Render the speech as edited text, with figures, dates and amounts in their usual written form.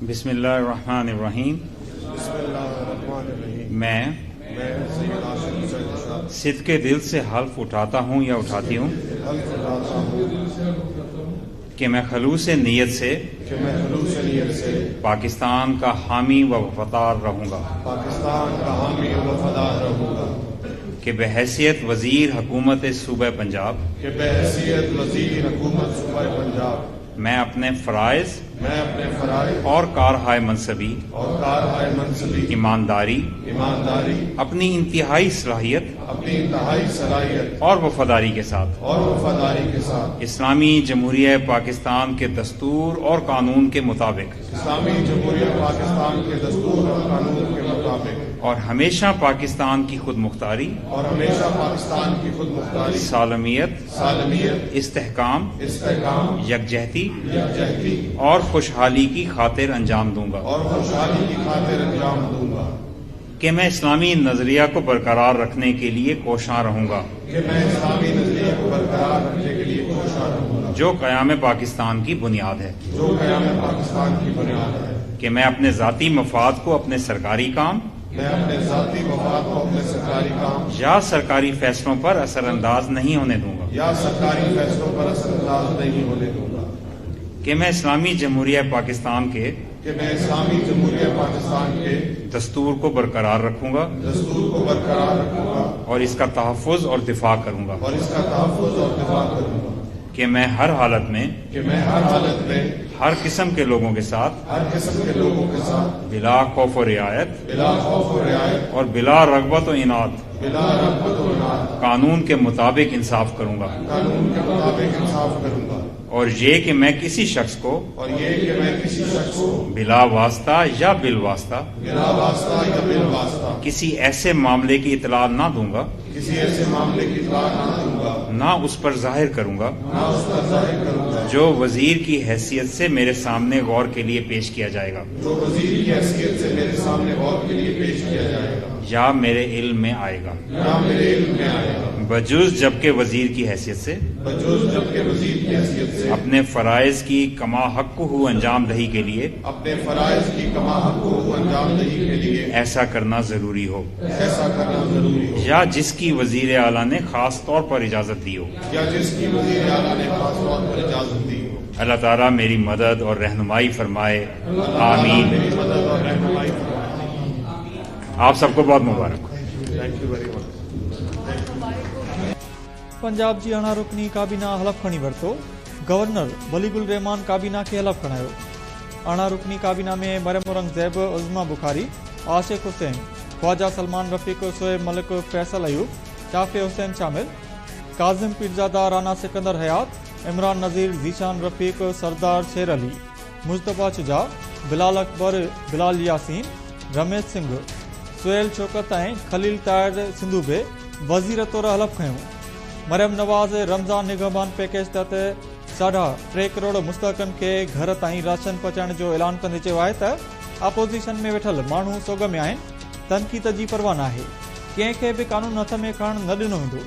बिस्मिल्लाहिर्रहमानिर्रहीम। मैं सिद्क़े दिल से हल्फ उठाता हूँ या उठाती हूँ कि मैं खलूस नीयत से पाकिस्तान का हामी व वफादार रहूँगा कि बहैसियत वज़ीर हुकूमत सूबा पंजाब मैं अपने फ़राइज़ और कारहाय मनसबी ईमानदारी अपनी इंतहाई सलाहियत और वफादारी के साथ इस्लामी जमहूरिया पाकिस्तान के दस्तूर और कानून के मुताबिक और हमेशा पाकिस्तान की खुद मुख्तारी सालमियत इस्तेहकाम यकजहती और खुशहाली की खातिर अंजाम दूंगा कि मैं इस्लामी नजरिया को बरकरार रखने के लिए कोशां रहूंगा जो क़याम पाकिस्तान की बुनियाद है कि मैं अपने ज़ाती मफाद को अपने सरकारी काम या सरकारी फैसलों पर असरअंदाज नहीं होने दूंगा कि मैं इस्लामी जमहूरिया पाकिस्तान के दस्तूर को बरकरार रखूंगा और इसका तहफ़्फ़ुज़ और दिफा करूंगा कि मैं हर हालत में हर किस्म के लोगों के साथ बिला खौफ और रियायत और बिला रग़बत और इनाद कानून के मुताबिक इंसाफ करूंगा और ये कि मैं किसी शख्स को बिला वास्ता या बिल वास्ता किसी ऐसे मामले की इतला ना दूंगा ना उस पर जाहिर करूंगा जो वजीर की हैसियत से मेरे सामने गौर के लिए पेश किया जाएगा या मेरे इल्म में आएगा बजुज़ जबकि वजीर की हैसियत से अपने फ़राइज़ की कमा हक़्क़ुहु अंजाम दही के लिए ऐसा करना ज़रूरी हो या जिसकी वज़ीर आला ने ख़ास तौर पर इजाज़त दी हो अल्लाह ताला मेरी मदद और रहनुमाई फरमाए, आमीन। आप सबको बहुत मुबारक। पंजाब जी अणारुकनी काबीना हलफ खणी वरितो। गवर्नर वलीगुल रहमान काबीना खे हलफ खणायो। अणारुकनी काबीना में मरियम औरंगज़ेब, उज़्मा बुखारी, आशिक़ हुसैन, ख्वाजा सलमान रफ़ीक, शोएब मलिक, फैसल अयूब, शाफ़े हुसैन शामिल, काज़िम पीरज़ादा, राना सिकंदर हयात, इमरान नज़ीर, ज़ीशान रफ़ीक, सरदार शेर अली, मुस्तफ़ा शुजा, बिलाल अकबर, बिलाल यासीन, रमेश सिंह, सुहेल शौकत ऐं खलील ताहिर सिंधु बि वज़ीर तौर हलफ खयूं। मरियम नवाज़ रमज़ान निगहबान पैकेज तहत 3.5 करोड़ मुस्तहक़नि खे घर ताईं राशन पहुचाइण जो ऐलान कंदे चयो आहे त अपोज़िशन में वेठल माण्हू सोग में आहिनि। तनक़ीद जी परवाह नाहे, कंहिंखे बि कानून हथ में खणण न ॾिनो वेंदो।